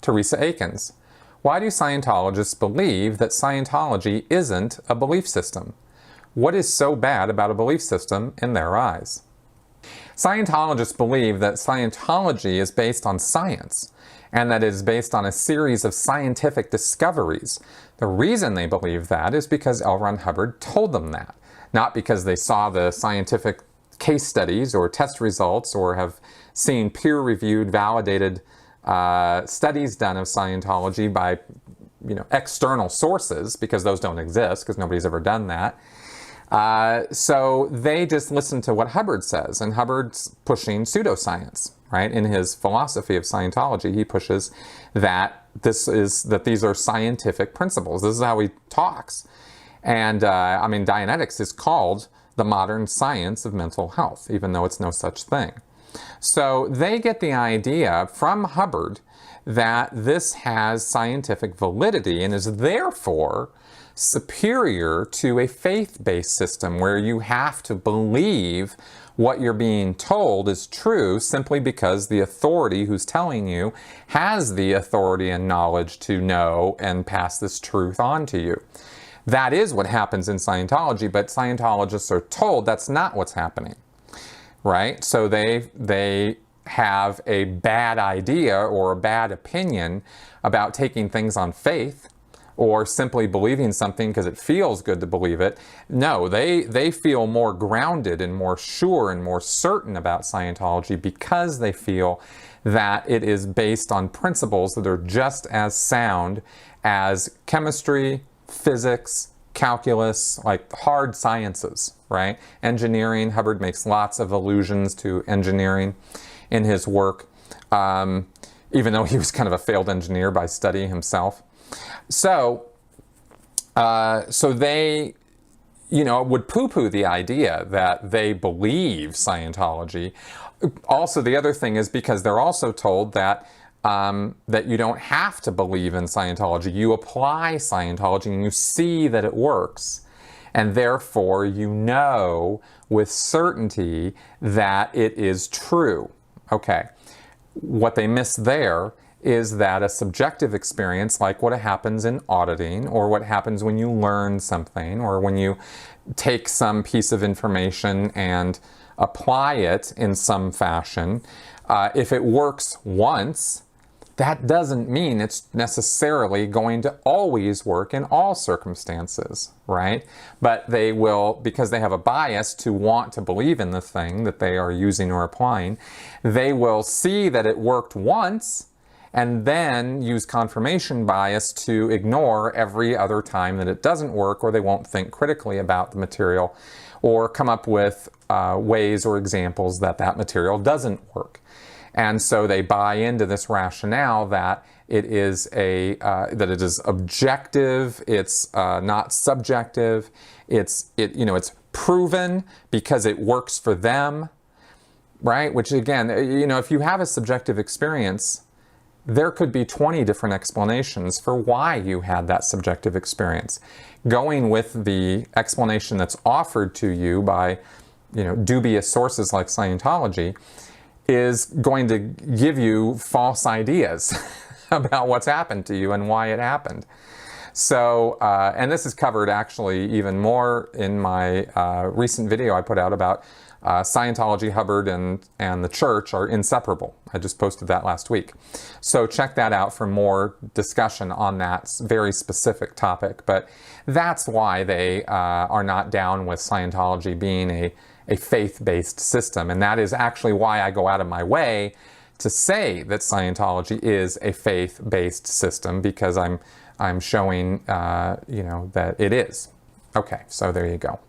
Teresa Akins. Why do Scientologists believe that Scientology isn't a belief system? What is so bad about a belief system in their eyes? Scientologists believe that Scientology is based on science, and that it is based on a series of scientific discoveries. The reason they believe that is because L. Ron Hubbard told them that, not because they saw the scientific case studies or test results or have seen peer-reviewed, validated studies done of Scientology by external sources, because those don't exist, because nobody's ever done that. So they just listen to what Hubbard says, and Hubbard's pushing pseudoscience, right? In his philosophy of Scientology, he pushes that these are scientific principles. This is how he talks. And I mean, Dianetics is called the modern science of mental health, even though it's no such thing. So they get the idea from Hubbard that this has scientific validity and is therefore superior to a faith-based system where you have to believe what you're being told is true simply because the authority who's telling you has the authority and knowledge to know and pass this truth on to you. That is what happens in Scientology, but Scientologists are told that's not what's happening, right? So they have a bad idea or a bad opinion about taking things on faith, or simply believing something because it feels good to believe it. No, they feel more grounded and more sure and more certain about Scientology because they feel that it is based on principles that are just as sound as chemistry, physics, calculus, like hard sciences, right? Engineering, Hubbard makes lots of allusions to engineering in his work, even though he was kind of a failed engineer by study himself. So they, would poo-poo the idea that they believe Scientology. Also, the other thing is because they're also told that that you don't have to believe in Scientology. You apply Scientology and you see that it works, and therefore you know with certainty that it is true. Okay, what they miss there is that a subjective experience, like what happens in auditing, or what happens when you learn something, or when you take some piece of information and apply it in some fashion, if it works once, that doesn't mean it's necessarily going to always work in all circumstances, right? But they will, because they have a bias to want to believe in the thing that they are using or applying, they will see that it worked once and then use confirmation bias to ignore every other time that it doesn't work, or they won't think critically about the material or come up with ways or examples that that material doesn't work. And so they buy into this rationale that it is objective, it's not subjective, it's proven because it works for them, right? Which again, if you have a subjective experience, there could be 20 different explanations for why you had that subjective experience. Going with the explanation that's offered to you by, dubious sources like Scientology is going to give you false ideas about what's happened to you and why it happened. So, and this is covered actually even more in my recent video I put out about Scientology, Hubbard, and the church are inseparable. I just posted that last week. So check that out for more discussion on that very specific topic. But that's why they are not down with Scientology being a faith-based system. And that is actually why I go out of my way to say that Scientology is a faith-based system, because I'm showing, that it is. Okay, so there you go.